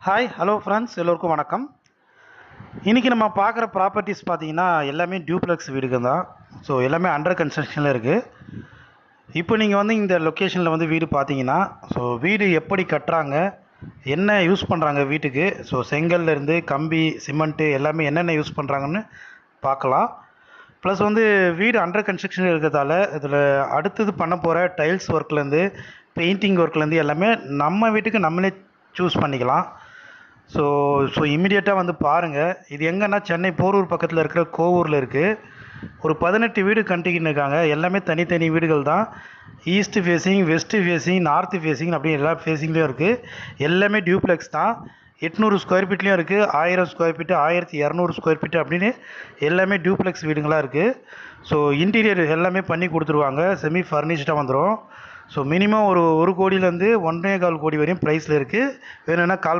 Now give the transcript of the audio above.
Hi hello friends எல்லோருக்கும் வணக்கம். இன்றைக்கி நம்ம பார்க்குற ப்ராப்பர்ட்டிஸ் பார்த்தீங்கன்னா எல்லாமே டியூப்ளெக்ஸ் வீடுங்க தான். ஸோ எல்லாமே அண்டர் கன்ஸ்ட்ரக்ஷனில் இருக்குது. இப்போ நீங்கள் வந்து இந்த லொக்கேஷனில் வந்து வீடு பார்த்தீங்கன்னா, ஸோ வீடு எப்படி கட்டுறாங்க, என்ன யூஸ் பண்ணுறாங்க வீட்டுக்கு, ஸோ செங்கல்லேருந்து கம்பி சிமெண்ட்டு எல்லாமே என்னென்ன யூஸ் பண்ணுறாங்கன்னு பார்க்கலாம். ப்ளஸ் வந்து வீடு அண்டர் கன்ஸ்ட்ரக்ஷன் இருக்கிறதால இதில் அடுத்தது பண்ண போகிற டைல்ஸ் ஒர்க்லேருந்து பெயிண்டிங் ஒர்க்லேருந்து எல்லாமே நம்ம வீட்டுக்கு நம்மளே சூஸ் பண்ணிக்கலாம். ஸோ ஸோ இம்மிடியேட்டாக வந்து பாருங்கள். இது எங்கன்னா சென்னை போரூர் பக்கத்தில் இருக்கிற கோவூரில் இருக்குது. ஒரு 18 வீடு கட்டிக்கின்னு இருக்காங்க. எல்லாமே தனித்தனி வீடுகள் தான். East facing, west facing, north facing அப்படி எல்லா ஃபேஸிங்லேயும் இருக்குது. எல்லாமே டியூப்ளெக்ஸ் தான். 800 ஸ்கொயர் ஃபீட்லேயும் இருக்குது, 1000 ஸ்கொயர் ஃபீட்டு, 1200 ஸ்கொயர் ஃபீட்டு அப்படின்னு எல்லாமே டியூப்ளெக்ஸ் வீடுங்களாக இருக்குது. ஸோ இன்டீரியர் எல்லாமே பண்ணி கொடுத்துருவாங்க. செமி ஃபர்னிஷ்டாக வந்துடும். ஸோ மினிமம் ஒரு கோடியிலேருந்து 1.25 கோடி வரையும் ப்ரைஸில் இருக்குது. வேணும்னா கால்